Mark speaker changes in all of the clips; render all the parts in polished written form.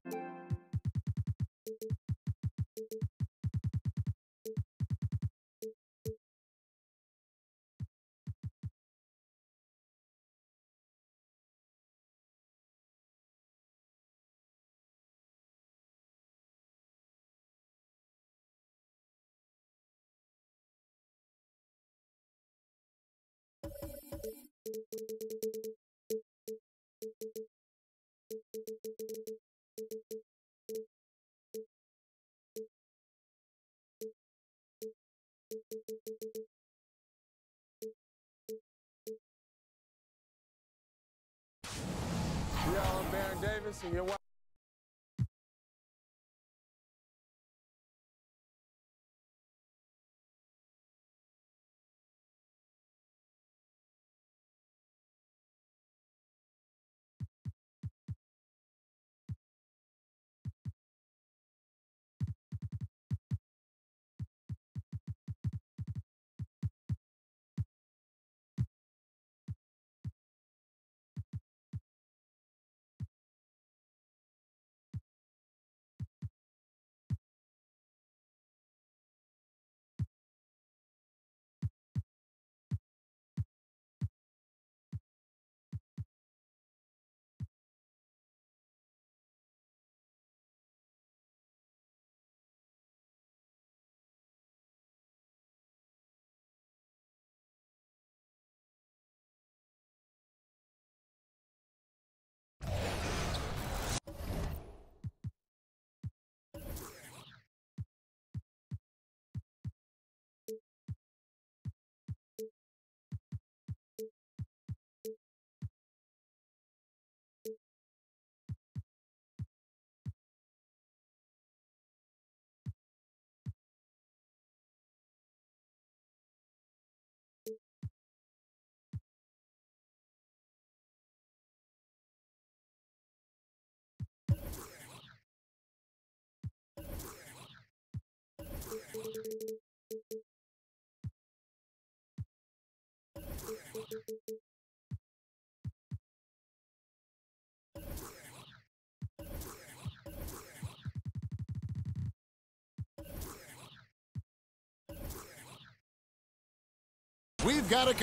Speaker 1: Yeah, I'm Baron Davis, and you're watching.
Speaker 2: We've got a...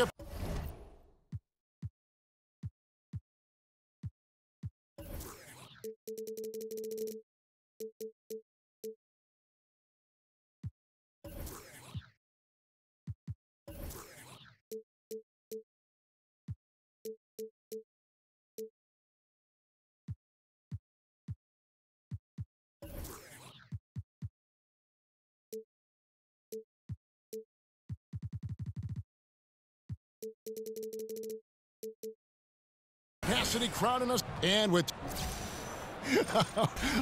Speaker 2: capacity crowd in us, and with...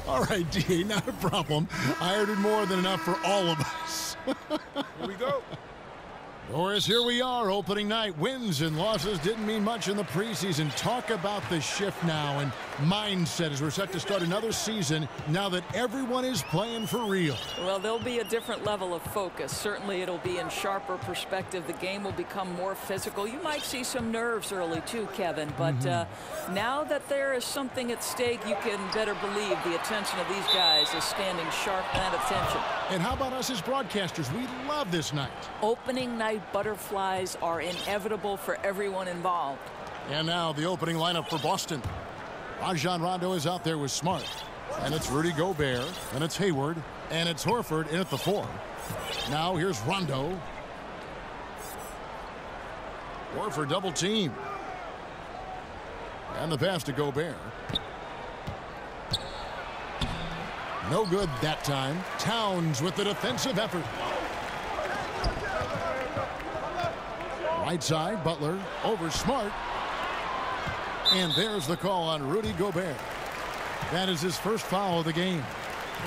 Speaker 2: All right, D, not a problem. I ordered more than enough for all of us.
Speaker 1: Here we go.
Speaker 2: Doris, here we are, opening night. Wins and losses didn't mean much in the preseason. Talk about the shift now and mindset as we're set to start another season now that everyone is playing for real.
Speaker 3: Well, there'll be a different level of focus. Certainly it'll be in sharper perspective. The game will become more physical. You might see some nerves early too, Kevin, but now that there is something at stake, you can better believe the attention of these guys is standing sharp and attention.
Speaker 2: And how about us as broadcasters? We love this night.
Speaker 3: Opening night butterflies are inevitable for everyone involved.
Speaker 2: And now the opening lineup for Boston. Rajon Rondo is out there with Smart. And it's Rudy Gobert. And it's Hayward. And it's Horford in at the 4. Now here's Rondo. Horford double team. And the pass to Gobert. No good that time. Towns with the defensive effort. Right side, Butler over Smart. And there's the call on Rudy Gobert. That is his first foul of the game.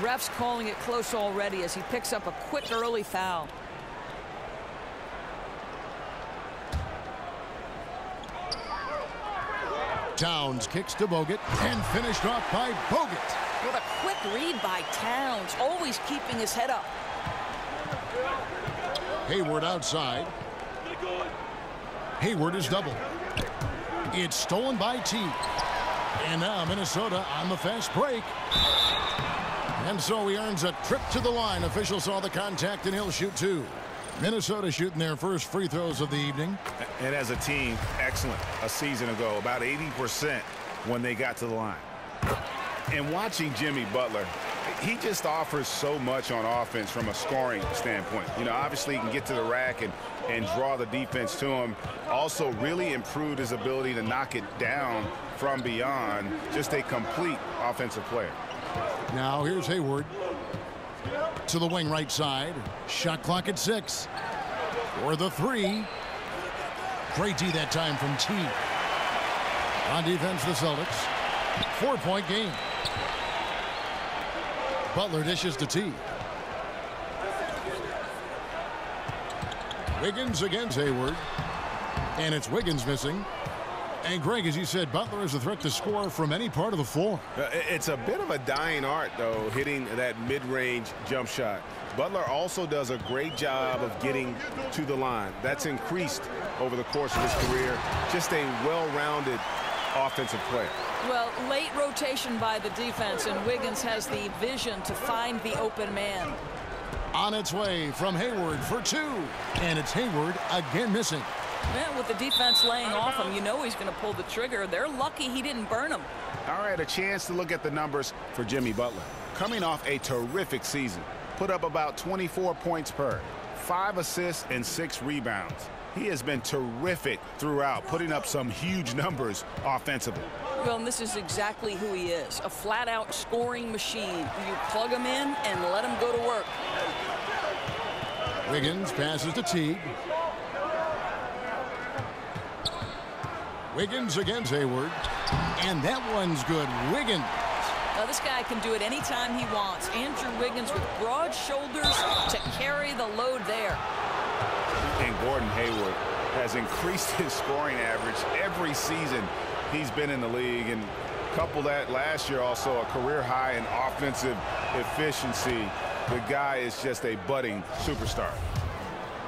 Speaker 3: Refs calling it close already as he picks up a quick early foul.
Speaker 2: Towns kicks to Bogut and finished off by Bogut.
Speaker 3: What a quick read by Towns, always keeping his head up.
Speaker 2: Hayward outside. Hayward is doubled. It's stolen by T. And now Minnesota on the fast break. And so he earns a trip to the line. Officials saw the contact, and he'll shoot two. Minnesota shooting their first free throws of the evening.
Speaker 4: And as a team, excellent a season ago, about 80% when they got to the line. And watching Jimmy Butler, he just offers so much on offense from a scoring standpoint. You know, obviously he can get to the rack and draw the defense to him. Also really improved his ability to knock it down from beyond. Just a complete offensive player.
Speaker 2: Now here's Hayward to the wing right side. Shot clock at 6. For the three. Great D that time from T. On defense, the Celtics. 4-point game. Butler dishes to T. Wiggins against Hayward. And it's Wiggins missing. And Greg, as you said, Butler is a threat to score from any part of the floor.
Speaker 4: It's a bit of a dying art, though, hitting that mid-range jump shot. Butler also does a great job of getting to the line. That's increased over the course of his career. Just a well-rounded offensive player.
Speaker 3: Well, late rotation by the defense, and Wiggins has the vision to find the open man.
Speaker 2: On its way from Hayward for two. And it's Hayward again missing.
Speaker 3: Yeah, with the defense laying off him, you know he's going to pull the trigger. They're lucky he didn't burn him.
Speaker 4: All right, a chance to look at the numbers for Jimmy Butler. Coming off a terrific season, put up about 24 points per, 5 assists and 6 rebounds. He has been terrific throughout, putting up some huge numbers offensively.
Speaker 3: Well, and this is exactly who he is, a flat-out scoring machine. You plug him in and let him go to work.
Speaker 2: Wiggins passes to Teague. Wiggins against Hayward. And that one's good. Wiggins.
Speaker 3: Now, this guy can do it anytime he wants. Andrew Wiggins with broad shoulders to carry the load there.
Speaker 4: And Gordon Hayward has increased his scoring average every season he's been in the league. And couple that last year also a career high in offensive efficiency. The guy is just a budding superstar.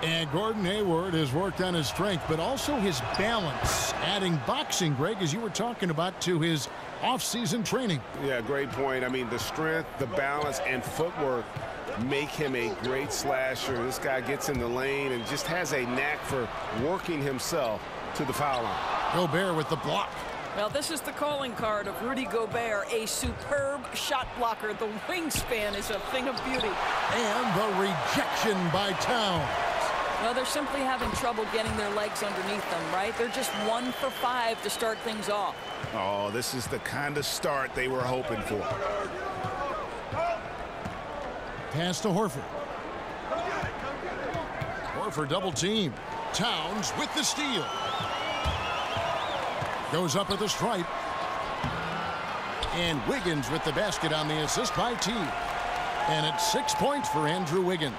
Speaker 2: And Gordon Hayward has worked on his strength, but also his balance, adding boxing, Greg, as you were talking about, to his off-season training.
Speaker 4: Yeah, great point. I mean, the strength, the balance, and footwork make him a great slasher. This guy gets in the lane and just has a knack for working himself to the foul line.
Speaker 2: Gobert with the block.
Speaker 3: Well, this is the calling card of Rudy Gobert, a superb shot blocker. The wingspan is a thing of beauty.
Speaker 2: And the rejection by Towns.
Speaker 3: Well, they're simply having trouble getting their legs underneath them, right? They're just 1 for 5 to start things off.
Speaker 4: Oh, this is the kind of start they were hoping for.
Speaker 2: Pass to Horford. Horford double team. Towns with the steal. Goes up at the stripe. And Wiggins with the basket on the assist by T. And it's 6 points for Andrew Wiggins.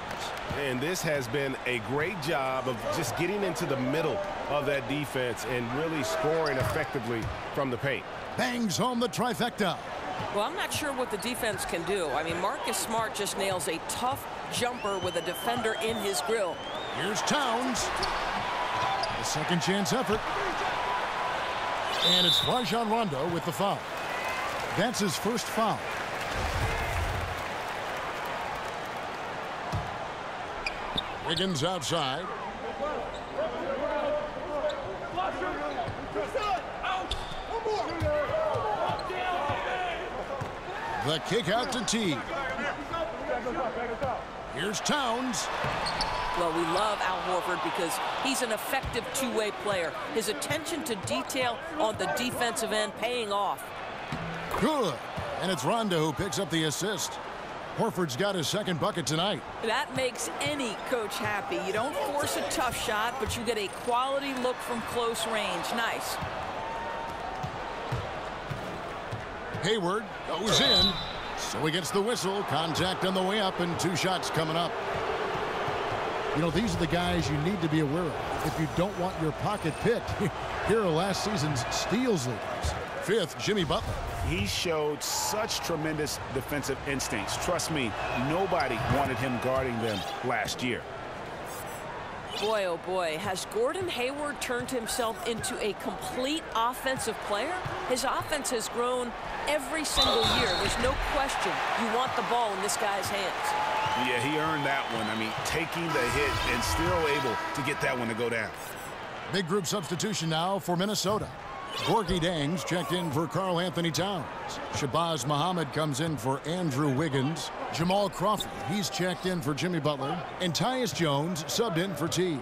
Speaker 4: And this has been a great job of just getting into the middle of that defense and really scoring effectively from the paint.
Speaker 2: Bangs home the trifecta.
Speaker 3: Well, I'm not sure what the defense can do. I mean, Marcus Smart just nails a tough jumper with a defender in his grill.
Speaker 2: Here's Towns. A second chance effort. And it's Rajon Rondo with the foul. That's his first foul. Wiggins outside. The kick out to T. Here's Towns.
Speaker 3: Well, we love Al Horford because he's an effective two-way player. His attention to detail on the defensive end paying off.
Speaker 2: Good. And it's Rondo who picks up the assist. Horford's got his second bucket tonight.
Speaker 3: That makes any coach happy. You don't force a tough shot, but you get a quality look from close range. Nice.
Speaker 2: Hayward goes in. So he gets the whistle. Contact on the way up and 2 shots coming up. You know, these are the guys you need to be aware of if you don't want your pocket picked. Here are last season's steals leaders. 5th, Jimmy Butler.
Speaker 4: He showed such tremendous defensive instincts. Trust me, nobody wanted him guarding them last year.
Speaker 3: Boy, oh boy, has Gordon Hayward turned himself into a complete offensive player? His offense has grown every single year. There's no question you want the ball in this guy's hands.
Speaker 4: Yeah, he earned that one. I mean, taking the hit and still able to get that one to go down.
Speaker 2: Big group substitution now for Minnesota. Gorgie Dangs checked in for Karl Anthony Towns. Shabazz Muhammad comes in for Andrew Wiggins. Jamal Crawford, he's checked in for Jimmy Butler. And Tyus Jones subbed in for T.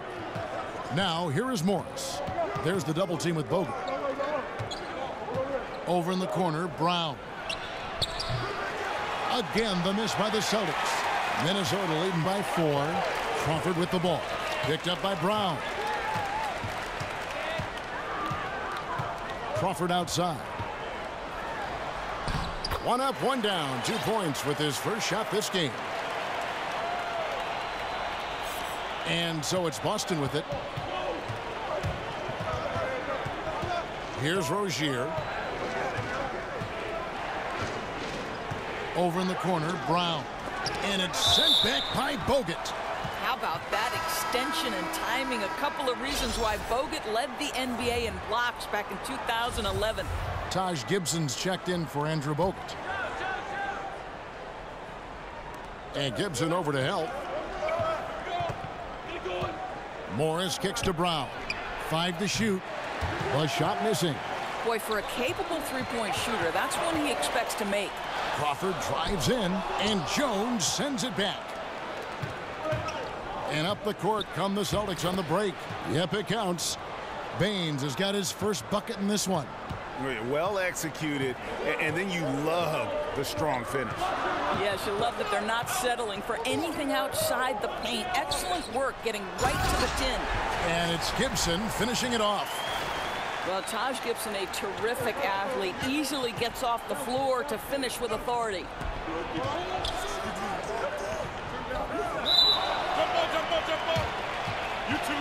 Speaker 2: Now, here is Morris. There's the double team with Bogut. Over in the corner, Brown. Again, the miss by the Celtics. Minnesota leading by 4. Crawford with the ball. Picked up by Brown. Crawford outside. One up, one down. 2 points with his first shot this game. And so it's Boston with it. Here's Rozier. Over in the corner, Brown. And it's sent back by Bogut.
Speaker 3: How about that extension and timing? A couple of reasons why Bogut led the NBA in blocks back in 2011.
Speaker 2: Taj Gibson's checked in for Andrew Bogut. And Gibson over to help. Morris kicks to Brown. 5 to shoot. A shot missing.
Speaker 3: Boy, for a capable three-point shooter, that's one he expects to make.
Speaker 2: Crawford drives in, and Jones sends it back. And up the court come the Celtics on the break. Yep, it counts. Baines has got his first bucket in this one.
Speaker 4: Well executed, and then you love the strong finish.
Speaker 3: Yes, you love that they're not settling for anything outside the paint. Excellent work getting right to the tin.
Speaker 2: And it's Gibson finishing it off.
Speaker 3: Well, Taj Gibson, a terrific athlete, easily gets off the floor to finish with authority.
Speaker 1: You too.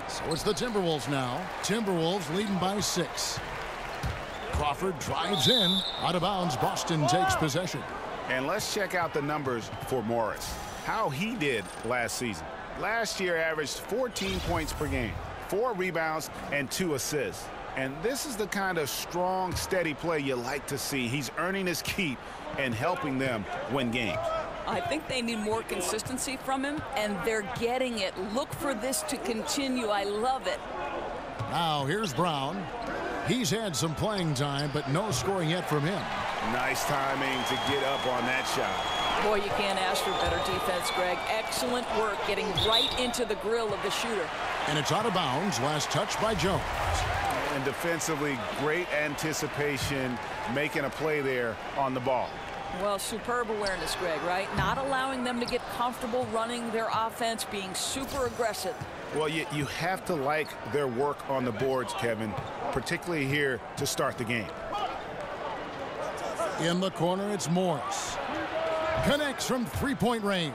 Speaker 2: So it's the Timberwolves now. Timberwolves leading by 6. Crawford drives in. Out of bounds, Boston takes possession.
Speaker 4: And let's check out the numbers for Morris. How he did last season. Last year averaged 14 points per game, 4 rebounds, and 2 assists. And this is the kind of strong, steady play you like to see. He's earning his keep and helping them win games.
Speaker 3: I think they need more consistency from him, and they're getting it. Look for this to continue. I love it.
Speaker 2: Now here's Brown. He's had some playing time, but no scoring yet from him.
Speaker 4: Nice timing to get up on that shot.
Speaker 3: Boy, you can't ask for better defense, Greg. Excellent work getting right into the grill of the shooter.
Speaker 2: And it's out of bounds. Last touch by Jones.
Speaker 4: And defensively, great anticipation, making a play there on the ball.
Speaker 3: Well, superb awareness, Greg, right? Not allowing them to get comfortable running their offense, being super aggressive.
Speaker 4: Well, you have to like their work on the boards, Kevin, particularly here to start the game.
Speaker 2: In the corner, it's Morris. Connects from three-point range.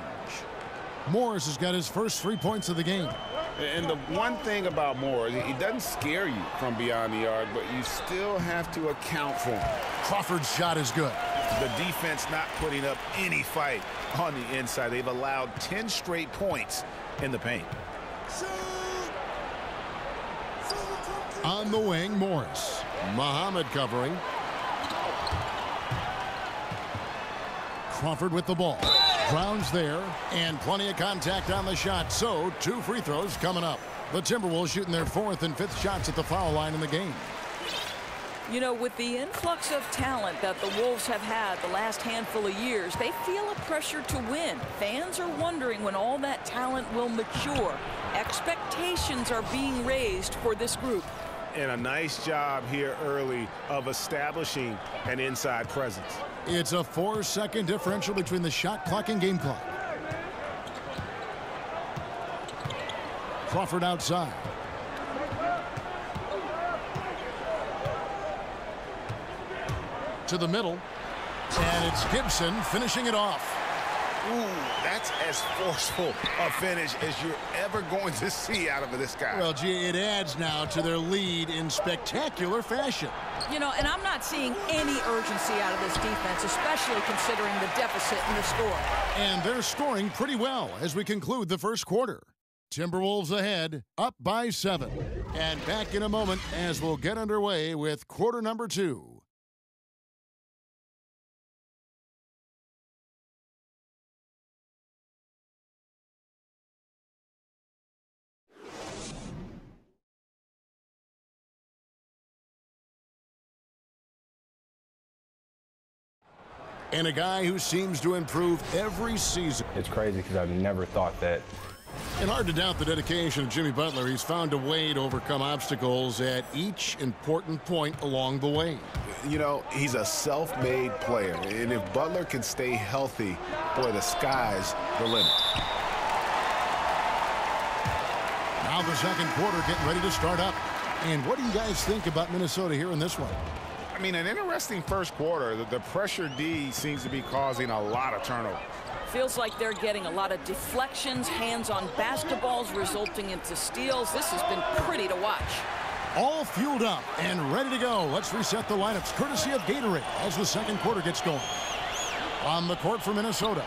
Speaker 2: Morris has got his first 3 points of the game.
Speaker 4: And the one thing about Morris, he doesn't scare you from beyond the arc, but you still have to account for him.
Speaker 2: Crawford's shot is good.
Speaker 4: The defense not putting up any fight on the inside. They've allowed 10 straight points in the paint.
Speaker 2: On the wing, Morris. Muhammad covering. Crawford with the ball. Brown's there, and plenty of contact on the shot. So 2 free throws coming up. The Timberwolves shooting their 4th and 5th shots at the foul line in the game.
Speaker 3: You know, with the influx of talent that the Wolves have had the last handful of years, they feel a pressure to win. Fans are wondering when all that talent will mature. Expectations are being raised for this group.
Speaker 4: And a nice job here early of establishing an inside presence.
Speaker 2: It's a 4-second differential between the shot clock and game clock. Crawford outside. To the middle. And it's Gibson finishing it off.
Speaker 4: Ooh, that's as forceful a finish as you're ever going to see out of this guy.
Speaker 2: Well, gee, it adds now to their lead in spectacular fashion.
Speaker 3: You know, and I'm not seeing any urgency out of this defense, especially considering the deficit in the score.
Speaker 2: And they're scoring pretty well as we conclude the first quarter. Timberwolves ahead, up by 7. And back in a moment as we'll get underway with quarter number 2. And a guy who seems to improve every season.
Speaker 1: It's crazy because I've never thought that.
Speaker 2: And hard to doubt the dedication of Jimmy Butler. He's found a way to overcome obstacles at each important point along the way.
Speaker 4: You know, he's a self-made player. And if Butler can stay healthy, boy, the sky's the limit.
Speaker 2: Now the second quarter getting ready to start up. And what do you guys think about Minnesota here in this one?
Speaker 4: I mean, an interesting first quarter. The pressure D seems to be causing a lot of turnover.
Speaker 3: Feels like they're getting a lot of deflections, hands on basketballs, resulting into steals. This has been pretty to watch.
Speaker 2: All fueled up and ready to go. Let's reset the lineups, courtesy of Gatorade, as the second quarter gets going. On the court for Minnesota,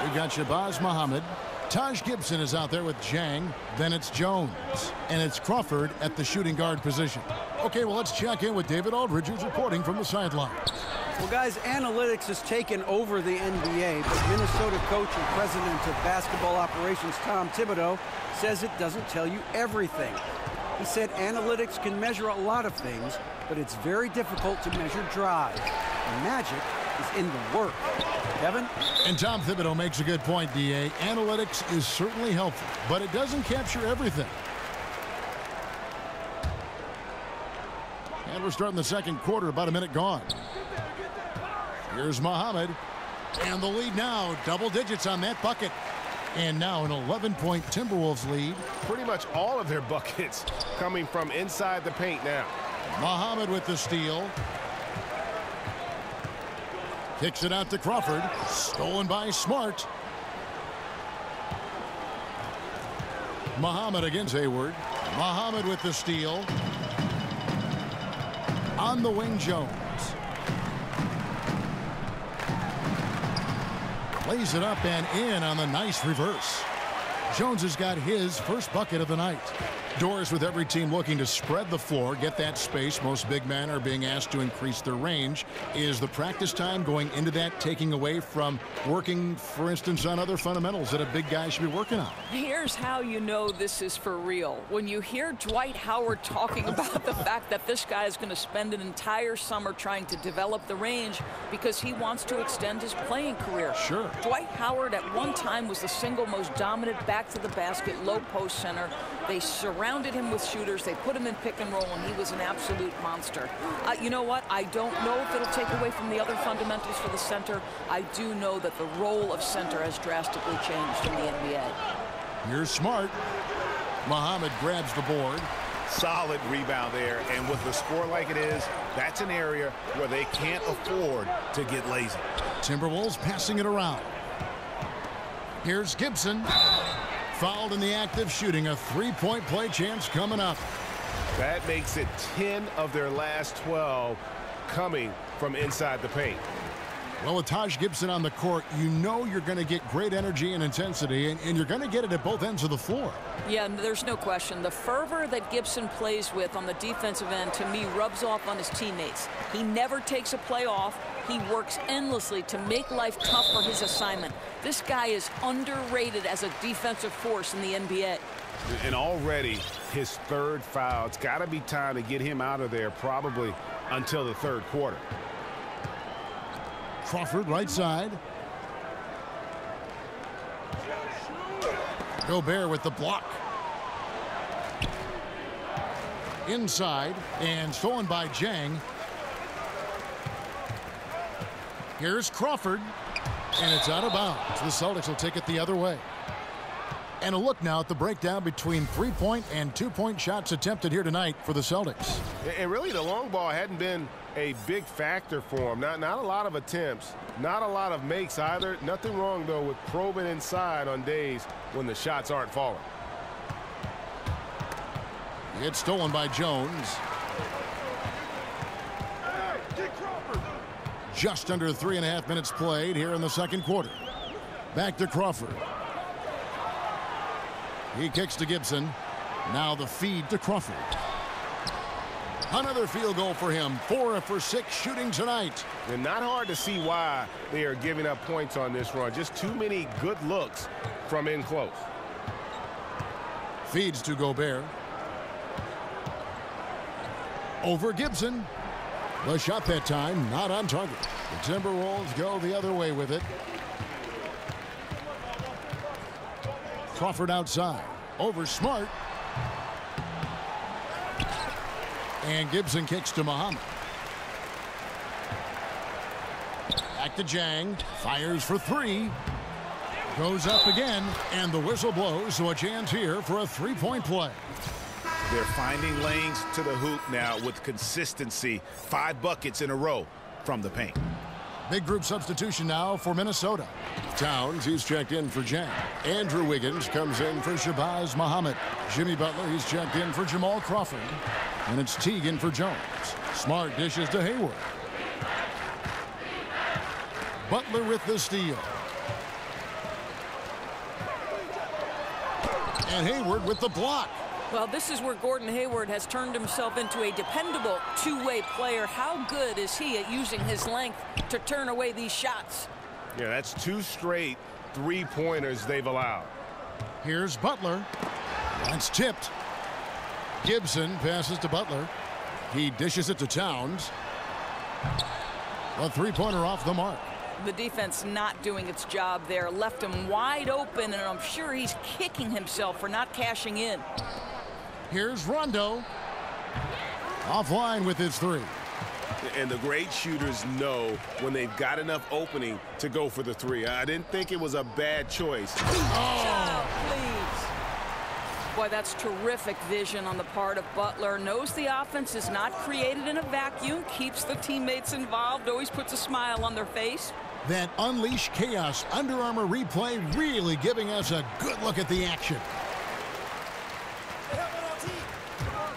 Speaker 2: we've got Shabazz Muhammad. Taj Gibson is out there with Jang. Then it's Jones. And it's Crawford at the shooting guard position. Okay, well, let's check in with David Aldridge, who's reporting from the sidelines.
Speaker 5: Well, guys, analytics has taken over the NBA, but Minnesota coach and president of basketball operations Tom Thibodeau says it doesn't tell you everything. He said analytics can measure a lot of things, but it's very difficult to measure drive. The magic is in the work. Kevin?
Speaker 2: And Tom Thibodeau makes a good point, D.A. Analytics is certainly helpful, but it doesn't capture everything. And we're starting the second quarter, about a minute gone. Here's Muhammad. And the lead now, double digits on that bucket. And now an 11-point Timberwolves lead.
Speaker 1: Pretty much all of their buckets coming from inside the paint now.
Speaker 2: Muhammad with the steal. Kicks it out to Crawford. Stolen by Smart. Muhammad against Hayward. Muhammad with the steal. On the wing, Jones. Lays it up and in on the nice reverse. Jones has got his first bucket of the night. Doors with every team looking to spread the floor, get that space. Most big men are being asked to increase their range. Is the practice time going into that taking away from working, for instance, on other fundamentals that a big guy should be working on?
Speaker 3: Here's how you know this is for real. When you hear Dwight Howard talking about the fact that this guy is going to spend an entire summer trying to develop the range because he wants to extend his playing career.
Speaker 2: Sure.
Speaker 3: Dwight Howard at one time was the single most dominant back-to-the-basket low-post center. They surrounded him with shooters. They put him in pick and roll, and he was an absolute monster. You know what? I don't know if it'll take away from the other fundamentals for the center. I do know that the role of center has drastically changed in the NBA.
Speaker 2: Here's Smart. Muhammad grabs the board.
Speaker 4: Solid rebound there, and with the score like it is, that's an area where they can't afford to get lazy.
Speaker 2: Timberwolves passing it around. Here's Gibson. Fouled in the act of shooting. A three-point play chance coming up.
Speaker 1: That makes it 10 of their last 12 coming from inside the paint.
Speaker 2: Well, with Taj Gibson on the court, you know you're going to get great energy and intensity, and you're going to get it at both ends of the floor.
Speaker 3: Yeah, there's no question. The fervor that Gibson plays with on the defensive end, to me, rubs off on his teammates. He never takes a play off. He works endlessly to make life tough for his assignment. This guy is underrated as a defensive force in the NBA.
Speaker 1: And already his third foul. It's got to be time to get him out of there probably until the third quarter.
Speaker 2: Crawford right side. Gobert with the block. Inside and stolen by Jang. Here's Crawford, and it's out of bounds. The Celtics will take it the other way. And a look now at the breakdown between three-point and two-point shots attempted here tonight for the Celtics.
Speaker 1: And really, the long ball hadn't been a big factor for him. Not a lot of attempts, not a lot of makes either. Nothing wrong, though, with probing inside on days when the shots aren't falling.
Speaker 2: It's stolen by Jones. Just under 3.5 minutes played here in the second quarter. Back to Crawford. He kicks to Gibson. Now the feed to Crawford. Another field goal for him. 4 for 6 shooting tonight.
Speaker 1: And not hard to see why they are giving up points on this run. Just too many good looks from in close.
Speaker 2: Feeds to Gobert. Over Gibson. The shot that time not on target. The Timberwolves go the other way with it. Crawford outside. Over Smart. And Gibson kicks to Muhammad. Back to Jang. Fires for 3. Goes up again. And the whistle blows, so a chance here for a 3-point play.
Speaker 4: They're finding lanes to the hoop now with consistency. 5 buckets in a row from the paint.
Speaker 2: Big group substitution now for Minnesota. Towns, he's checked in for Jang. Andrew Wiggins comes in for Shabazz Muhammad. Jimmy Butler, he's checked in for Jamal Crawford. And it's Teagan for Jones. Smart dishes to Hayward. Butler with the steal. And Hayward with the block.
Speaker 3: Well, this is where Gordon Hayward has turned himself into a dependable two-way player. How good is he at using his length to turn away these shots?
Speaker 1: Yeah, that's 2 straight 3-pointers they've allowed.
Speaker 2: Here's Butler. That's tipped. Gibson passes to Butler. He dishes it to Towns. A 3-pointer off the mark.
Speaker 3: The defense not doing its job there. Left him wide open, and I'm sure he's kicking himself for not cashing in.
Speaker 2: Here's Rondo. Offline with his 3.
Speaker 1: And the great shooters know when they've got enough opening to go for the 3. I didn't think it was a bad choice.
Speaker 3: Oh, please. Boy, that's terrific vision on the part of Butler. Knows the offense is not created in a vacuum. Keeps the teammates involved. Always puts a smile on their face.
Speaker 2: That Unleash Chaos Under Armour replay really giving us a good look at the action.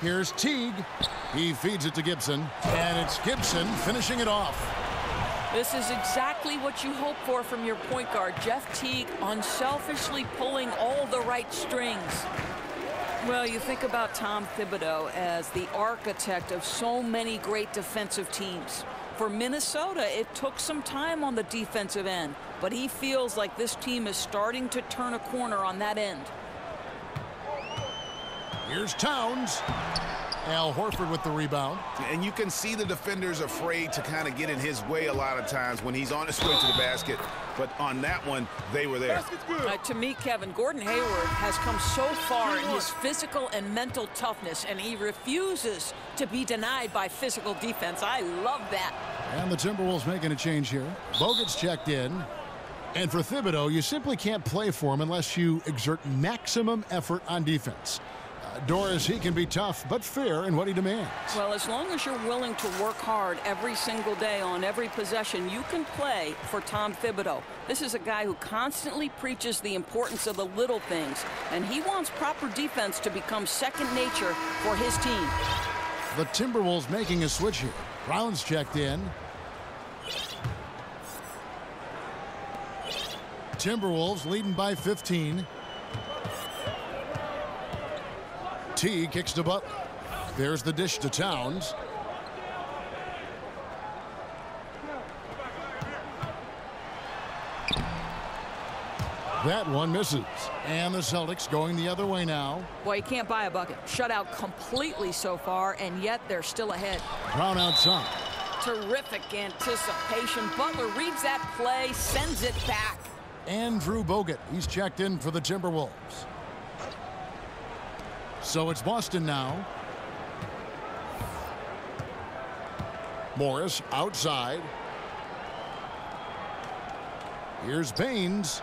Speaker 2: Here's Teague. He feeds it to Gibson. And it's Gibson finishing it off.
Speaker 3: This is exactly what you hope for from your point guard. Jeff Teague unselfishly pulling all the right strings. Well, you think about Tom Thibodeau as the architect of so many great defensive teams. For Minnesota, it took some time on the defensive end, but he feels like this team is starting to turn a corner on that end.
Speaker 2: Here's Towns. Al Horford with the rebound.
Speaker 4: And you can see the defenders afraid to kind of get in his way a lot of times when he's on his way to the basket. But on that one, they were there.
Speaker 3: To me, Kevin, Gordon Hayward has come so far in his physical and mental toughness, and he refuses to be denied by physical defense. I love that.
Speaker 2: And the Timberwolves making a change here. Bogut's checked in. And for Thibodeau, you simply can't play for him unless you exert maximum effort on defense. Doris, he can be tough but fair in what he demands.
Speaker 3: Well, as long as you're willing to work hard every single day on every possession, you can play for Tom Thibodeau. This is a guy who constantly preaches the importance of the little things, and he wants proper defense to become second nature for his team.
Speaker 2: The Timberwolves making a switch here. Brown's checked in. Timberwolves leading by 15. T kicks to Butler. There's the dish to Towns. That one misses. And the Celtics going the other way now.
Speaker 3: Well, you can't buy a bucket. Shut out completely so far, and yet they're still ahead.
Speaker 2: Brown outside.
Speaker 3: Terrific anticipation. Butler reads that play, sends it back.
Speaker 2: Andrew Bogut. He's checked in for the Timberwolves. So it's Boston now. Morris outside. Here's Baines.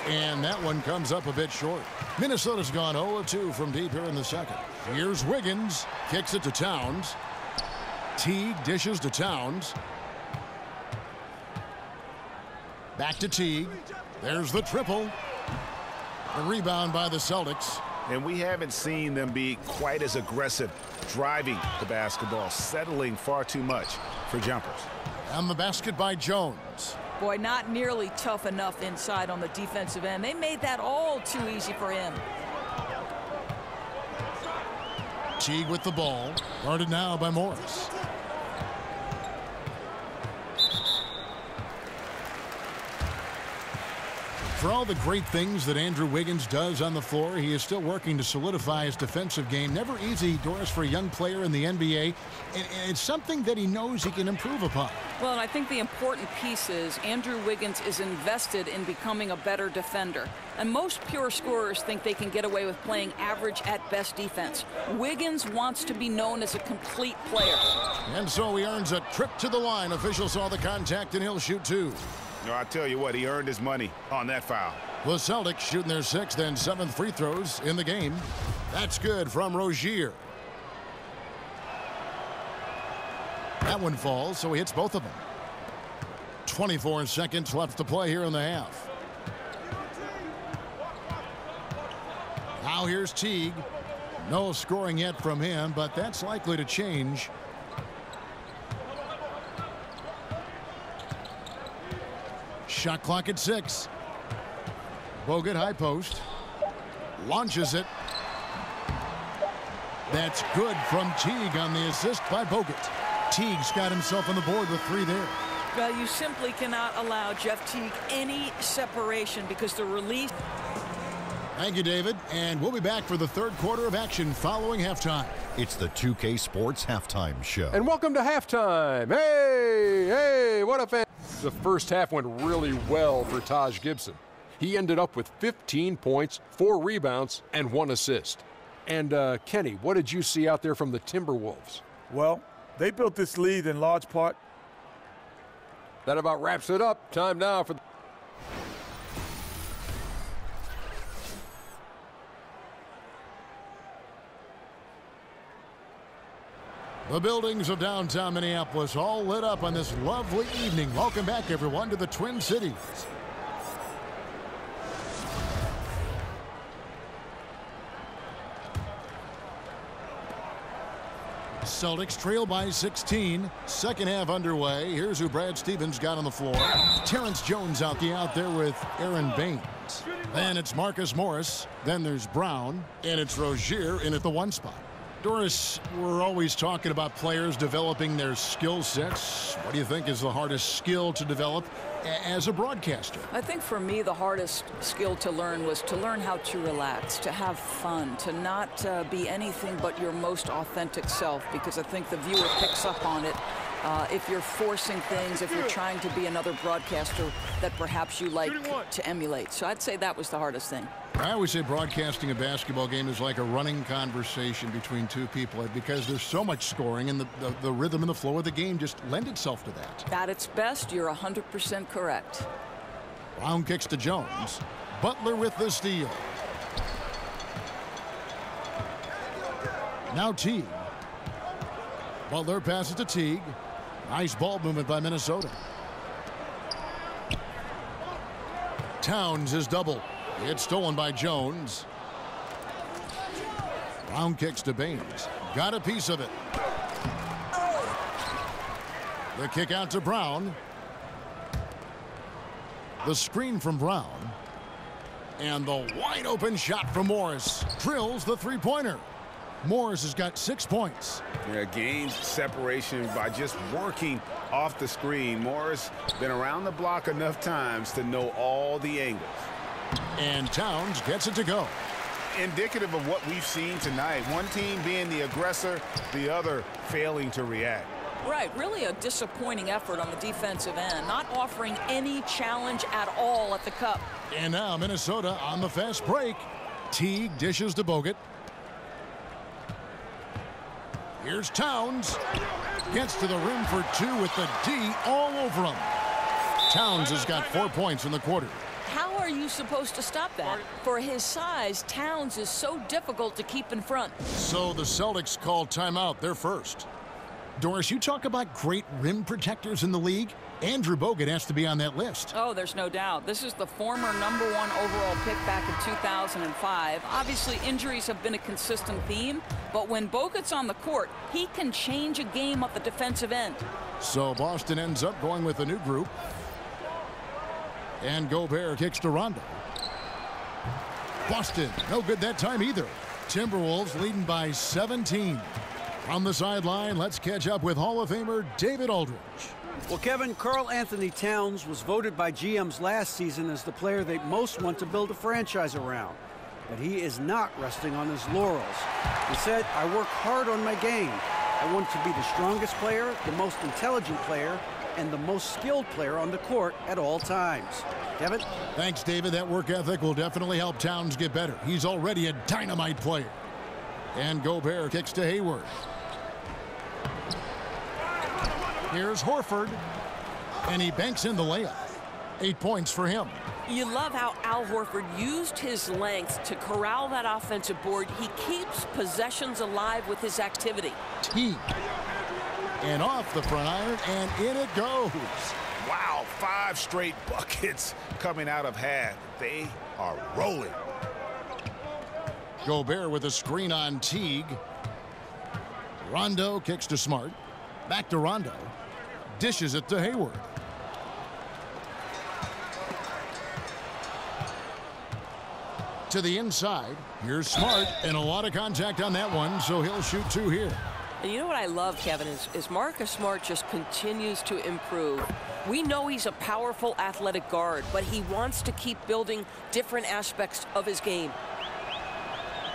Speaker 2: And that one comes up a bit short. Minnesota's gone 0-2 from deep here in the second. Here's Wiggins. Kicks it to Towns. Teague dishes to Towns. Back to Teague. There's the triple. A rebound by the Celtics.
Speaker 4: And we haven't seen them be quite as aggressive driving the basketball, settling far too much for jumpers.
Speaker 2: And the basket by Jones.
Speaker 3: Boy, not nearly tough enough inside on the defensive end. They made that all too easy for him.
Speaker 2: Teague with the ball. Guarded now by Morris. For all the great things that Andrew Wiggins does on the floor, he is still working to solidify his defensive game. Never easy, Doris, for a young player in the NBA. And it's something that he knows he can improve upon.
Speaker 3: Well, and I think the important piece is Andrew Wiggins is invested in becoming a better defender. And most pure scorers think they can get away with playing average at best defense. Wiggins wants to be known as a complete player.
Speaker 2: And so he earns a trip to the line. Official saw the contact, and he'll shoot two.
Speaker 4: No, I tell you what, he earned his money on that foul.
Speaker 2: The Celtics shooting their 6th and 7th free throws in the game. That's good from Rozier. That one falls, so he hits both of them. 24 seconds left to play here in the half. Now here's Teague. No scoring yet from him, but that's likely to change. Shot clock at 6. Bogut high post. Launches it. That's good from Teague on the assist by Bogut. Teague's got himself on the board with 3 there.
Speaker 3: Well, you simply cannot allow Jeff Teague any separation because the release.
Speaker 2: Thank you, David. And we'll be back for the 3rd quarter of action following halftime.
Speaker 6: It's the 2K Sports Halftime Show.
Speaker 7: And welcome to halftime. Hey, what a fan. The first half went really well for Taj Gibson. He ended up with 15 points, 4 rebounds, and 1 assist. And, Kenny, what did you see out there from the Timberwolves?
Speaker 8: Well, they built this lead in large part.
Speaker 7: That about wraps it up. Time now for...
Speaker 2: The buildings of downtown Minneapolis all lit up on this lovely evening. Welcome back, everyone, to the Twin Cities. Celtics trail by 16. Second half underway. Here's who Brad Stevens got on the floor. Terrence Jones out there with Aaron Baines. Then it's Marcus Morris. Then there's Brown. And it's Rozier in at the 1 spot. Doris, we're always talking about players developing their skill sets. What do you think is the hardest skill to develop as a broadcaster?
Speaker 3: I think for me the hardest skill to learn was to learn how to relax, to have fun, to not be anything but your most authentic self, because I think the viewer picks up on it. If you're forcing things, if you're trying to be another broadcaster that perhaps you like to emulate. So I'd say that was the hardest thing.
Speaker 2: I always say broadcasting a basketball game is like a running conversation between 2 people because there's so much scoring, and the rhythm and the flow of the game just lend itself to that.
Speaker 3: At its best, you're 100% correct.
Speaker 2: Brown kicks to Jones. Butler with the steal. Now Teague. Butler passes to Teague. Nice ball movement by Minnesota. Towns is double. It's stolen by Jones. Brown kicks to Baines. Got a piece of it. The kick out to Brown. The screen from Brown. And the wide open shot from Morris. Drills the 3-pointer. Morris has got 6 points.
Speaker 4: Yeah, gains separation by just working off the screen. Morris been around the block enough times to know all the angles.
Speaker 2: And Towns gets it to go.
Speaker 4: Indicative of what we've seen tonight. One team being the aggressor, the other failing to react.
Speaker 3: Right, really a disappointing effort on the defensive end, not offering any challenge at all at the cup.
Speaker 2: And now Minnesota on the fast break. Teague dishes to Bogut. Here's Towns. Gets to the rim for 2 with the D all over him. Towns has got 4 points in the quarter.
Speaker 3: How are you supposed to stop that? For his size, Towns is so difficult to keep in front.
Speaker 2: So the Celtics call timeout. They're first. Doris, you talk about great rim protectors in the league. Andrew Bogut has to be on that list.
Speaker 3: Oh, there's no doubt. This is the former #1 overall pick back in 2005. Obviously, injuries have been a consistent theme, but when Bogut's on the court, he can change a game at the defensive end.
Speaker 2: So Boston ends up going with a new group. And Gobert kicks to Rondo. Boston, no good that time either. Timberwolves leading by 17. On the sideline, let's catch up with Hall of Famer David Aldridge.
Speaker 5: Well, Kevin, Karl Anthony Towns was voted by GMs last season as the player they most want to build a franchise around. But he is not resting on his laurels. He said, "I work hard on my game. I want to be the strongest player, the most intelligent player, and the most skilled player on the court at all times." Kevin?
Speaker 2: Thanks, David. That work ethic will definitely help Towns get better. He's already a dynamite player. And Gobert kicks to Hayward. Here's Horford. And he banks in the layup. 8 points for him.
Speaker 9: You love how Al Horford used his length to corral that offensive board. He keeps possessions alive with his activity.
Speaker 2: Team. And off the front iron, and in it goes.
Speaker 4: Wow, 5 straight buckets coming out of half. They are rolling.
Speaker 2: Gobert with a screen on Teague. Rondo kicks to Smart. Back to Rondo. Dishes it to Hayward. To the inside. Here's Smart, and a lot of contact on that one, so he'll shoot 2 here.
Speaker 9: And you know what I love, Kevin, is Marcus Smart just continues to improve. We know he's a powerful athletic guard, but he wants to keep building different aspects of his game.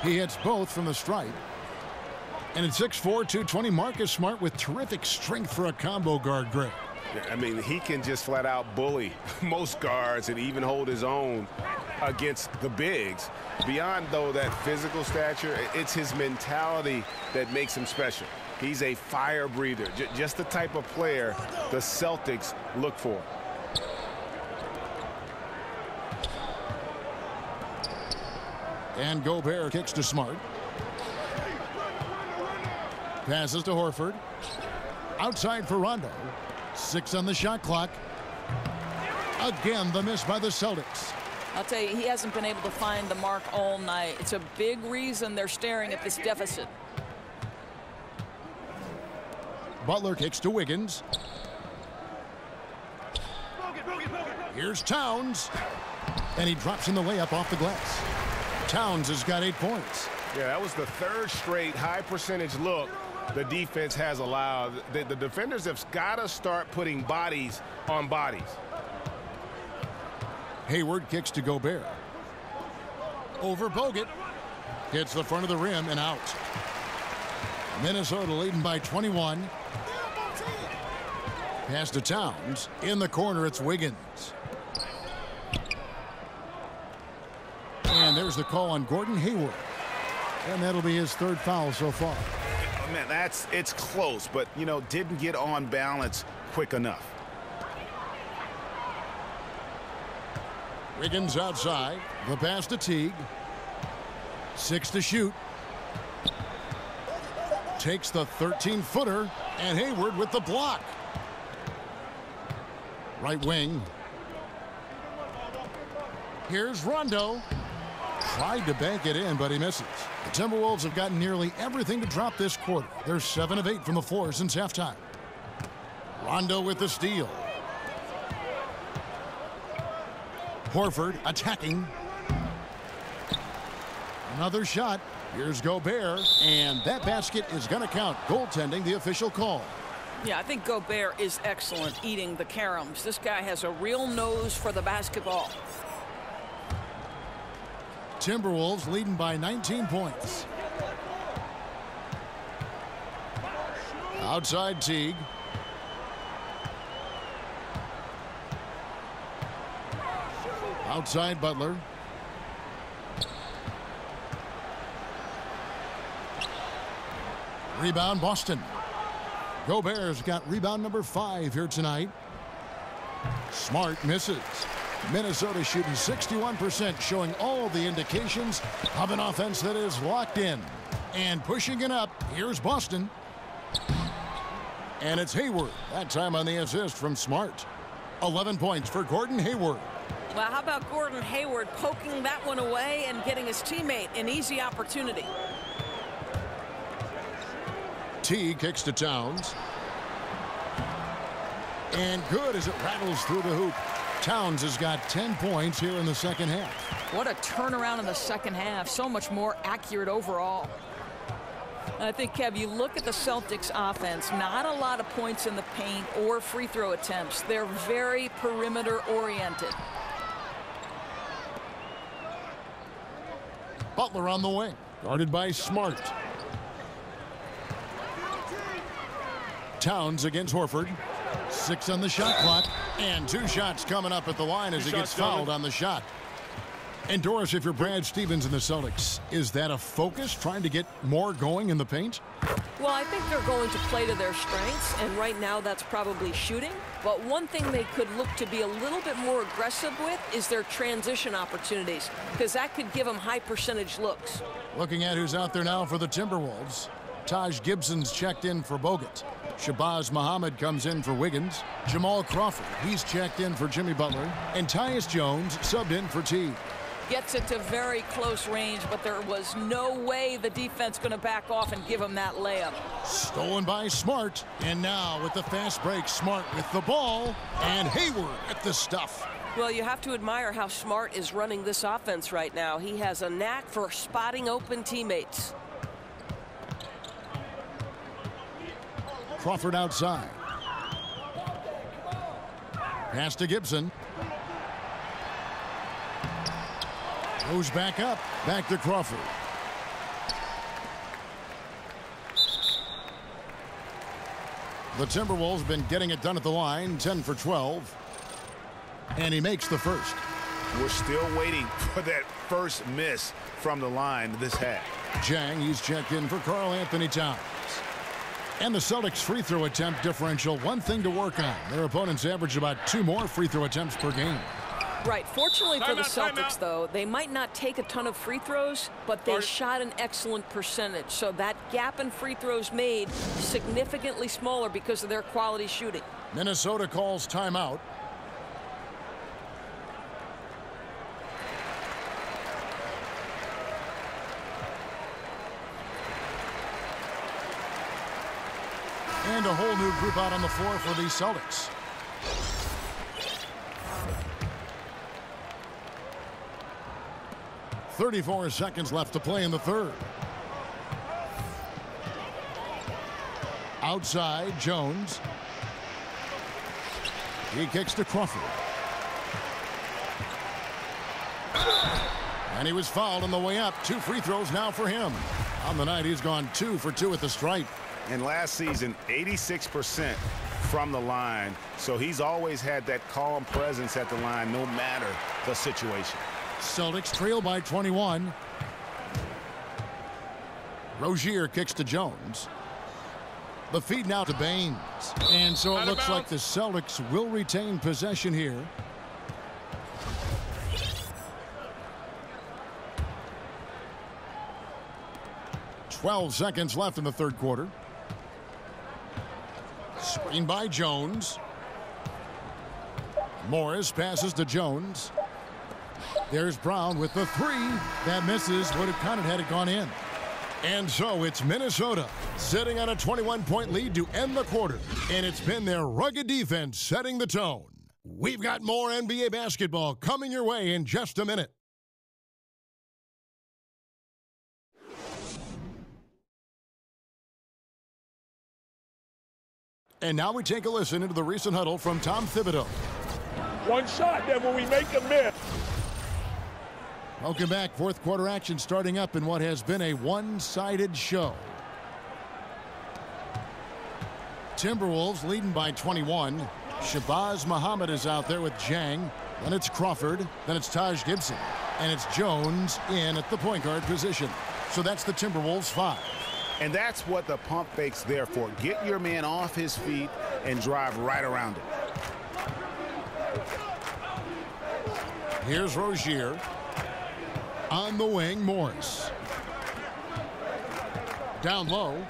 Speaker 2: He hits both from the stripe. And at 6'4", 220, Marcus Smart with terrific strength for a combo guard, Greg.
Speaker 1: I mean, he can just flat out bully most guards and even hold his own against the bigs. Beyond, though, that physical stature, it's his mentality that makes him special. He's a fire breather, just the type of player the Celtics look for.
Speaker 2: And Gobert kicks to Smart. Passes to Horford. Outside for Rondo. 6 on the shot clock. Again, the miss by the Celtics.
Speaker 3: I'll tell you, he hasn't been able to find the mark all night. It's a big reason they're staring at this deficit.
Speaker 2: Butler kicks to Wiggins. Here's Towns. And he drops in the layup off the glass. Towns has got 8 points.
Speaker 1: Yeah, that was the 3rd straight high percentage look the defense has allowed. The defenders have got to start putting bodies on bodies.
Speaker 2: Hayward kicks to Gobert. Over Bogut. Hits the front of the rim and out. Minnesota leading by 21. Pass to Towns. In the corner, it's Wiggins. And there's the call on Gordon Hayward. And that'll be his 3rd foul so far.
Speaker 4: Man, it's close, but, you know, didn't get on balance quick enough.
Speaker 2: Wiggins outside. The pass to Teague. 6 to shoot. Takes the 13-footer. And Hayward with the block. Right wing. Here's Rondo. Tried to bank it in, but he misses. The Timberwolves have gotten nearly everything to drop this quarter. They're 7 of 8 from the floor since halftime. Rondo with the steal. Horford attacking. Another shot. Here's Gobert, and that basket is going to count. Goaltending, the official call.
Speaker 3: Yeah, I think Gobert is excellent eating the caroms. This guy has a real nose for the basketball.
Speaker 2: Timberwolves leading by 19 points. Outside Teague. Outside Butler. Rebound Boston. Gobert's got rebound number 5 here tonight. Smart misses. Minnesota shooting 61%, showing all the indications of an offense that is locked in. And pushing it up, here's Boston. And it's Hayward. That time on the assist from Smart. 11 points for Gordon Hayward.
Speaker 3: Well, how about Gordon Hayward poking that one away and getting his teammate an easy opportunity?
Speaker 2: T kicks to Towns. And good as it rattles through the hoop. Towns has got 10 points here in the second half.
Speaker 3: What a turnaround in the second half. So much more accurate overall. And I think, Kev, you look at the Celtics offense, not a lot of points in the paint or free throw attempts. They're very perimeter oriented.
Speaker 2: Butler on the wing, guarded by Smart. Towns against Horford. 6 on the shot clock, and 2 shots coming up at the line as he gets fouled on the shot. And Doris, if you're Brad Stevens and the Celtics, is that a focus, trying to get more going in the paint?
Speaker 9: Well, I think they're going to play to their strengths, and right now that's probably shooting. But one thing they could look to be a little bit more aggressive with is their transition opportunities, because that could give them high percentage looks.
Speaker 2: Looking at who's out there now for the Timberwolves. Taj Gibson's checked in for Bogut. Shabazz Muhammad comes in for Wiggins. Jamal Crawford, he's checked in for Jimmy Butler. And Tyus Jones subbed in for T.
Speaker 3: Gets it to very close range, but there was no way the defense going to back off and give him that layup.
Speaker 2: Stolen by Smart. And now with the fast break, Smart with the ball. And Hayward at the stuff.
Speaker 9: Well, you have to admire how Smart is running this offense right now. He has a knack for spotting open teammates.
Speaker 2: Crawford outside. Pass to Gibson. Goes back up. Back to Crawford. The Timberwolves been getting it done at the line. 10 for 12. And he makes the first.
Speaker 4: We're still waiting for that first miss from the line this half.
Speaker 2: Jang, he's checked in for Karl Anthony Towns. And the Celtics free throw attempt differential, one thing to work on. Their opponents average about 2 more free throw attempts per game.
Speaker 3: Right. Fortunately for the Celtics, though, they might not take a ton of free throws, but they shot an excellent percentage. So that gap in free throws made significantly smaller because of their quality shooting.
Speaker 2: Minnesota calls timeout. And a whole new group out on the floor for the Celtics. .34 seconds left to play in the third. Outside, Jones. He kicks to Crawford. And he was fouled on the way up. 2 free throws now for him. On the night, he's gone 2 for 2 at the stripe.
Speaker 4: And last season, 86% from the line. So he's always had that calm presence at the line, no matter the situation.
Speaker 2: Celtics trail by 21. Rozier kicks to Jones. The feed now to Baines. And so it looks like the Celtics will retain possession here. .12 seconds left in the third quarter. Screen by Jones. Morris passes to Jones. There's Brown with the 3. That misses. Would have counted had it gone in. And so it's Minnesota sitting on a 21-point lead to end the quarter. And it's been their rugged defense setting the tone. We've got more NBA basketball coming your way in just a minute. And now we take a listen into the recent huddle from Tom Thibodeau.
Speaker 8: One shot, then when we make a miss.
Speaker 2: Welcome back. Fourth quarter action starting up in what has been a one-sided show. Timberwolves leading by 21. Shabazz Muhammad is out there with Jang. Then it's Crawford. Then it's Taj Gibson. And it's Jones in at the point guard position. So that's the Timberwolves 5.
Speaker 4: And that's what the pump fake's there for. Get your man off his feet and drive right around it.
Speaker 2: Here's Rozier. On the wing, Morris. Down low.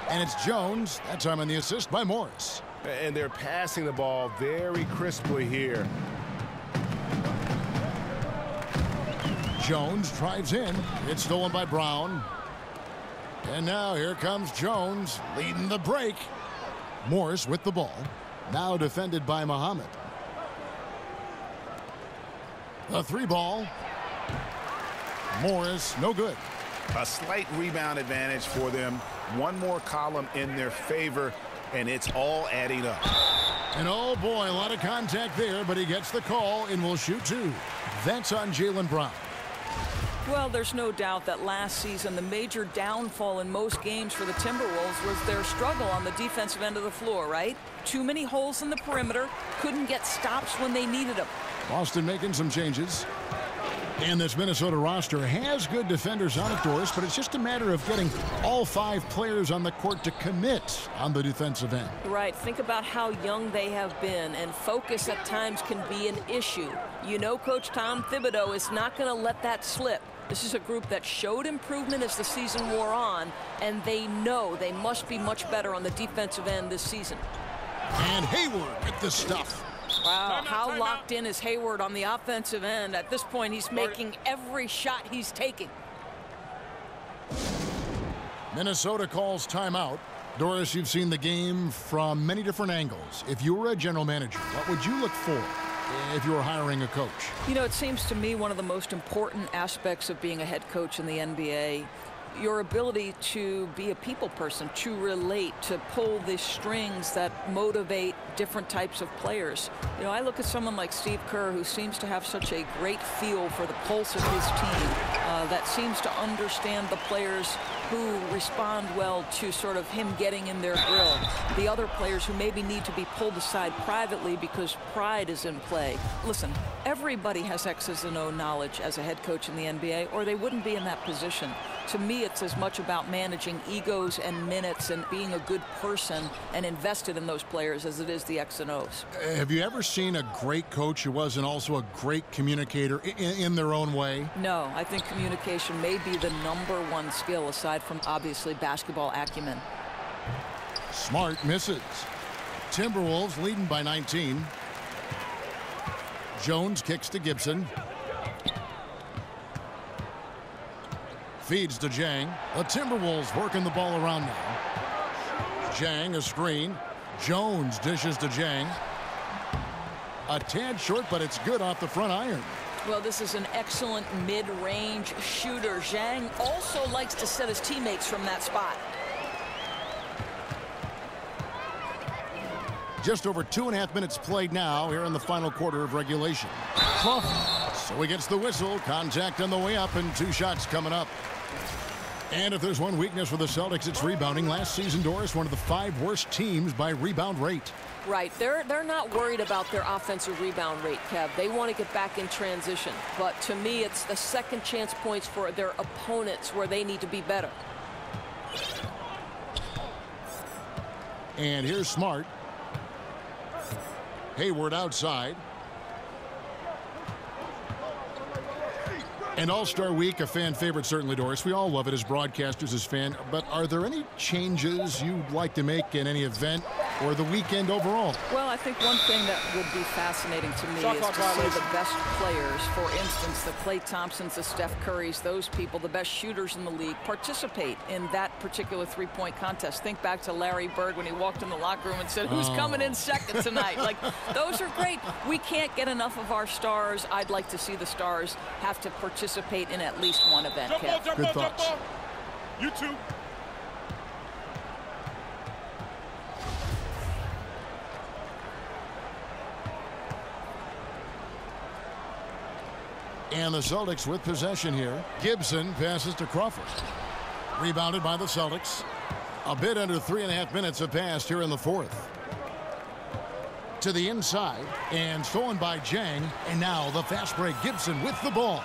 Speaker 2: And it's Jones. That time on the assist by Morris.
Speaker 1: And they're passing the ball very crisply here.
Speaker 2: Jones drives in. It's stolen by Brown. And now here comes Jones leading the break. Morris with the ball. Now defended by Muhammad. The 3 ball. Morris, no good.
Speaker 4: A slight rebound advantage for them. One more column in their favor, and it's all adding up.
Speaker 2: And oh boy, a lot of contact there, but he gets the call and will shoot 2. That's on Jaylen Brown.
Speaker 3: Well, there's no doubt that last season the major downfall in most games for the Timberwolves was their struggle on the defensive end of the floor, right? Too many holes in the perimeter, couldn't get stops when they needed them.
Speaker 2: Boston making some changes. And this Minnesota roster has good defenders on it, Doris, but it's just a matter of getting all 5 players on the court to commit on the defensive end.
Speaker 9: Right. Think about how young they have been, and focus at times can be an issue. You know, Coach Tom Thibodeau is not going to let that slip. This is a group that showed improvement as the season wore on, and they know they must be much better on the defensive end this season.
Speaker 2: And Hayward with the stuff.
Speaker 3: Wow, how locked in is Hayward on the offensive end? At this point, he's making every shot he's taking.
Speaker 2: Minnesota calls timeout. Doris, you've seen the game from many different angles. If you were a general manager, what would you look for if you were hiring a coach?
Speaker 3: You know, it seems to me one of the most important aspects of being a head coach in the NBA, your ability to be a people person, to relate, to pull the strings that motivate different types of players. You know, I look at someone like Steve Kerr, who seems to have such a great feel for the pulse of his team, that seems to understand the players who respond well to sort of him getting in their grill. The other players who maybe need to be pulled aside privately because pride is in play. Listen, everybody has X's and O knowledge as a head coach in the NBA, or they wouldn't be in that position. To me, it's as much about managing egos and minutes and being a good person and invested in those players as it is the X and O's.
Speaker 2: Have you ever seen a great coach who wasn't also a great communicator in their own way?
Speaker 3: No, I think communication may be the #1 skill aside from obviously basketball acumen.
Speaker 2: Smart misses. Timberwolves leading by 19. Jones kicks to Gibson. Feeds to Jang. The Timberwolves working the ball around now. Jang a screen. Jones dishes to Jang. A tad short, but it's good off the front iron.
Speaker 9: Well, this is an excellent mid-range shooter. Zhang also likes to set his teammates from that spot.
Speaker 2: Just over 2.5 minutes played now here in the final quarter of regulation. Crawford. So he gets the whistle. Contact on the way up and 2 shots coming up. And if there's one weakness for the Celtics, it's rebounding. Last season, Doris, one of the 5 worst teams by rebound rate.
Speaker 9: Right. They're not worried about their offensive rebound rate, Kev. They want to get back in transition. But to me, it's the second chance points for their opponents where they need to be better.
Speaker 2: And here's Smart. Hayward outside. And All-Star Week, a fan favorite, certainly, Doris. We all love it as broadcasters, as fans. But are there any changes you'd like to make in any event or the weekend overall?
Speaker 3: Well, I think one thing that would be fascinating to me is to see the best players, for instance, the Klay Thompsons, the Steph Currys, those people, the best shooters in the league, participate in that particular three-point contest. Think back to Larry Bird when he walked in the locker room and said, who's coming in second tonight? Like, those are great. We can't get enough of our stars. I'd like to see the stars have to participate in at least one event, Kev.
Speaker 2: Good thoughts.
Speaker 8: You too.
Speaker 2: And the Celtics with possession here. Gibson passes to Crawford. Rebounded by the Celtics. A bit under 3.5 minutes have passed here in the fourth. To the inside and stolen by Jang. And now the fast break. Gibson with the ball.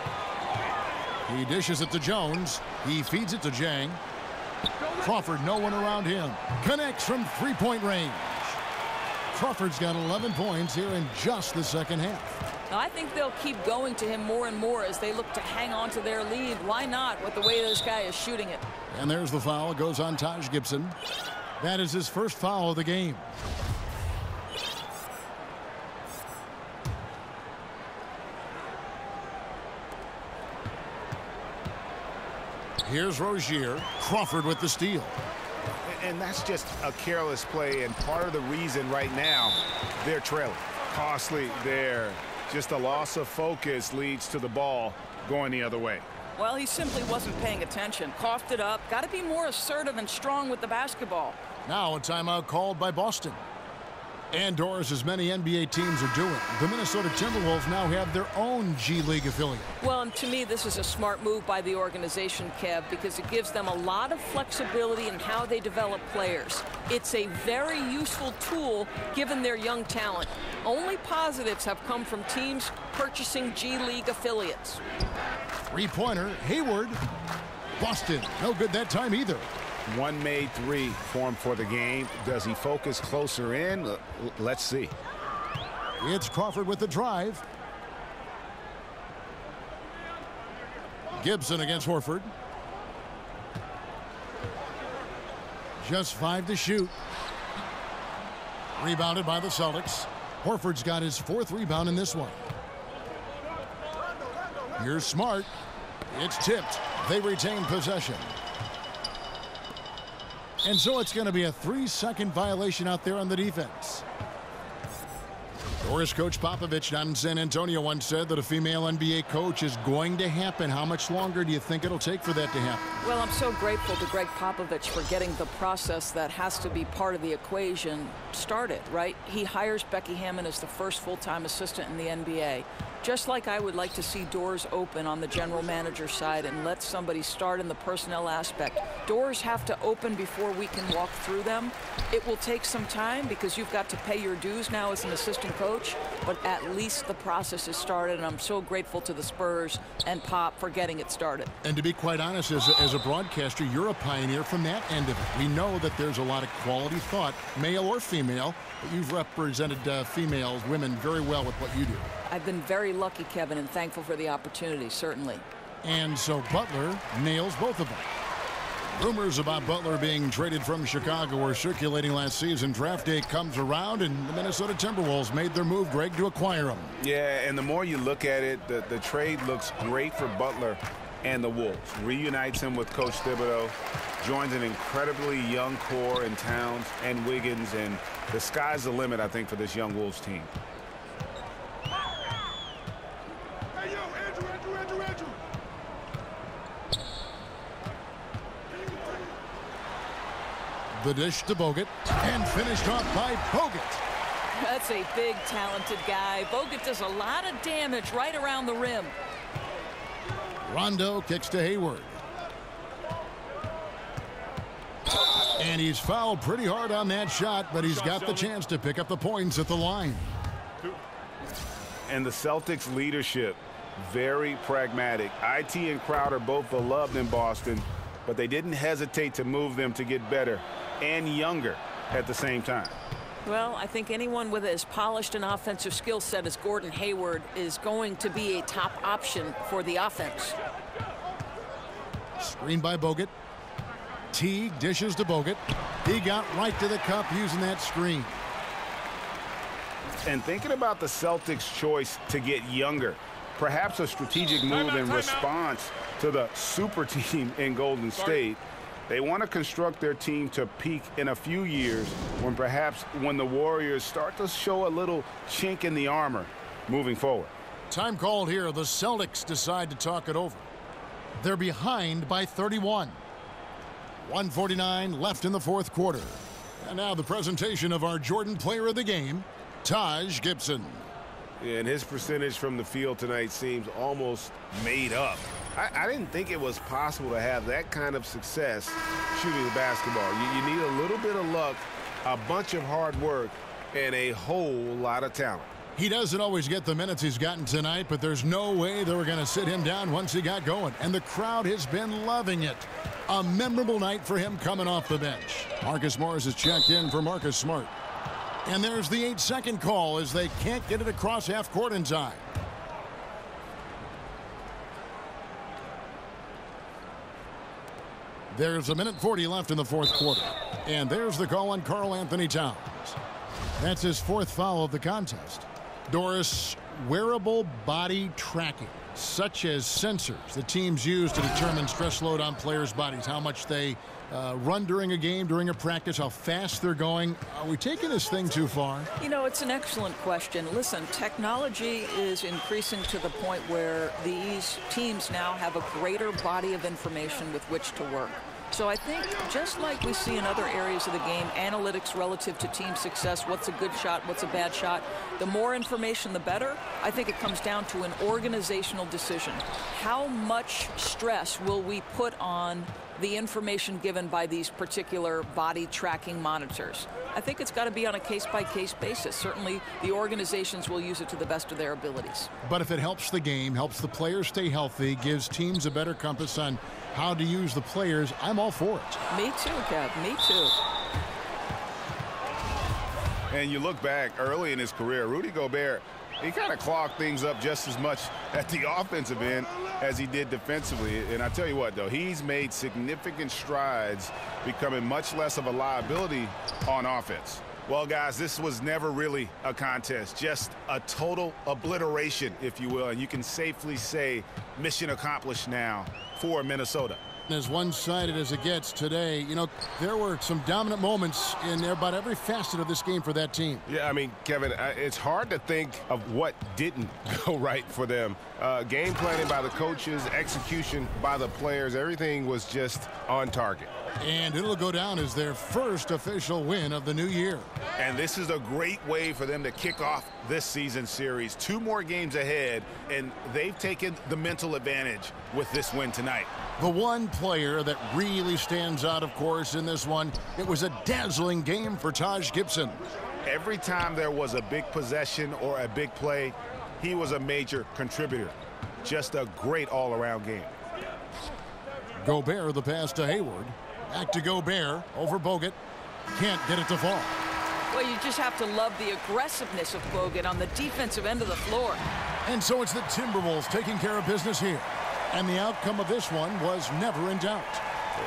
Speaker 2: He dishes it to Jones. He feeds it to Jang. Crawford, no one around him. Connects from three-point range. Crawford's got 11 points here in just the second half.
Speaker 3: Now, I think they'll keep going to him more and more as they look to hang on to their lead. Why not with the way this guy is shooting it?
Speaker 2: And there's the foul. It goes on Taj Gibson. That is his first foul of the game. Here's Rozier. Crawford with the steal.
Speaker 1: And that's just a careless play, and part of the reason right now they're trailing. Costly there. Just a loss of focus leads to the ball going the other way.
Speaker 3: Well, he simply wasn't paying attention. Coughed it up. Got to be more assertive and strong with the basketball.
Speaker 2: Now a timeout called by Boston. And Doris, as many NBA teams are doing, the Minnesota Timberwolves now have their own G League affiliate.
Speaker 3: Well, and to me, this is a smart move by the organization, Kev, because it gives them a lot of flexibility in how they develop players. It's a very useful tool given their young talent. Only positives have come from teams purchasing G League affiliates.
Speaker 2: Three-pointer, Hayward. Boston, no good that time either.
Speaker 1: One made three for him for the game. Does he focus closer in? Let's see.
Speaker 2: It's Crawford with the drive. Gibson against Horford. Just 5 to shoot. Rebounded by the Celtics. Horford's got his 4th rebound in this one. Here's Smart. It's tipped. They retain possession. And so it's going to be a 3-second violation out there on the defense. Doris coach Popovich down in San Antonio once said that a female NBA coach is going to happen. How much longer do you think it'll take for that to happen?
Speaker 3: Well, I'm so grateful to Greg Popovich for getting the process that has to be part of the equation started, right? He hires Becky Hammon as the first full-time assistant in the NBA. Just like I would like to see doors open on the general manager side and let somebody start in the personnel aspect. Doors have to open before we can walk through them. It will take some time because you've got to pay your dues now as an assistant coach, but at least the process is started, and I'm so grateful to the Spurs and Pop for getting it started.
Speaker 2: And to be quite honest, as a broadcaster, you're a pioneer from that end of it. We know that there's a lot of quality thought, male or female, but you've represented females, women very well with what you do.
Speaker 3: I've been very lucky, Kevin, and thankful for the opportunity, certainly.
Speaker 2: And so Butler nails both of them. Rumors about Butler being traded from Chicago were circulating last season. Draft day comes around, and the Minnesota Timberwolves made their move, Greg, to acquire him.
Speaker 1: Yeah, and the more you look at it, the trade looks great for Butler and the Wolves. Reunites him with Coach Thibodeau, joins an incredibly young core in Towns and Wiggins, and the sky's the limit, I think, for this young Wolves team.
Speaker 2: The dish to Bogut, and finished off by Bogut.
Speaker 3: That's a big, talented guy. Bogut does a lot of damage right around the rim.
Speaker 2: Rondo kicks to Hayward. And he's fouled pretty hard on that shot, but he's got the chance to pick up the points at the line.
Speaker 1: And the Celtics leadership, very pragmatic. IT and Crowder both beloved in Boston, but they didn't hesitate to move them to get better and younger at the same time.
Speaker 3: Well, I think anyone with as polished an offensive skill set as Gordon Hayward is going to be a top option for the offense.
Speaker 2: Screen by Bogut. Teague dishes to Bogut. He got right to the cup using that screen.
Speaker 1: And thinking about the Celtics' choice to get younger, perhaps a strategic move in response to the super team in Golden State. They want to construct their team to peak in a few years when the Warriors start to show a little chink in the armor moving forward.
Speaker 2: Time called here. The Celtics decide to talk it over. They're behind by 31. 1:49 left in the 4th quarter. And now the presentation of our Jordan Player of the Game, Taj Gibson.
Speaker 1: Yeah, and his percentage from the field tonight seems almost made up. I didn't think it was possible to have that kind of success shooting the basketball. You need a little bit of luck, a bunch of hard work, and a whole lot of talent.
Speaker 2: He doesn't always get the minutes he's gotten tonight, but there's no way they were going to sit him down once he got going. And the crowd has been loving it. A memorable night for him coming off the bench. Marcus Morris is checked in for Marcus Smart. And there's the 8-second call as they can't get it across half court in time. There's 1:40 left in the fourth quarter. And there's the call on Karl Anthony Towns. That's his fourth foul of the contest. Doris, wearable body tracking, such as sensors that teams use to determine stress load on players' bodies, how much they run during a game, during a practice, how fast they're going. Are we taking this thing too far?
Speaker 3: You know, it's an excellent question. Listen, technology is increasing to the point where these teams now have a greater body of information with which to work. So I think just like we see in other areas of the game, analytics relative to team success, what's a good shot, what's a bad shot, the more information, the better. I think it comes down to an organizational decision. How much stress will we put on the information given by these particular body tracking monitors? I think it's got to be on a case-by-case basis. Certainly, the organizations will use it to the best of their abilities.
Speaker 2: But if it helps the game, helps the players stay healthy, gives teams a better compass on how to use the players, I'm all for it.
Speaker 3: Me too, Kev. Me too.
Speaker 4: And you look back early in his career, Rudy Gobert, he kind of clogged things up just as much at the offensive end as he did defensively. And I tell you what, though, he's made significant strides, becoming much less of a liability on offense. Well, guys, this was never really a contest, just a total obliteration, if you will. And you can safely say mission accomplished now for Minnesota.
Speaker 2: As one-sided as it gets today, you know, there were some dominant moments in about every facet of this game for that team.
Speaker 1: Yeah, I mean, Kevin, it's hard to think of what didn't go right for them. Game planning by the coaches, execution by the players, everything was just on target.
Speaker 2: And it'll go down as their first official win of the new year.
Speaker 4: And this is a great way for them to kick off this season series. 2 more games ahead, and they've taken the mental advantage with this win tonight.
Speaker 2: The one player that really stands out, of course, in this one, it was a dazzling game for Taj Gibson.
Speaker 4: Every time there was a big possession or a big play, he was a major contributor. Just a great all-around game.
Speaker 2: Gobert, the pass to Hayward. Back to Gobert, over Bogut. Can't get it to fall.
Speaker 3: Well, you just have to love the aggressiveness of Bogut on the defensive end of the floor.
Speaker 2: And so it's the Timberwolves taking care of business here. And the outcome of this one was never in doubt.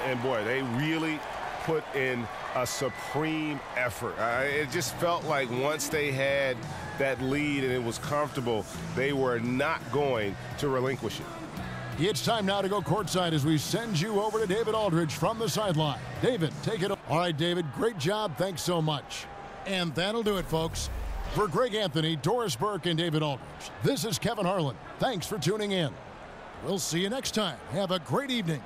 Speaker 1: And, boy, they really put in a supreme effort. It just felt like once they had that lead and it was comfortable, they were not going to relinquish it.
Speaker 2: It's time now to go courtside as we send you over to David Aldridge from the sideline. David, take it. All right, David, great job. Thanks so much. And that'll do it, folks. For Greg Anthony, Doris Burke, and David Aldridge, this is Kevin Harlan. Thanks for tuning in. We'll see you next time. Have a great evening.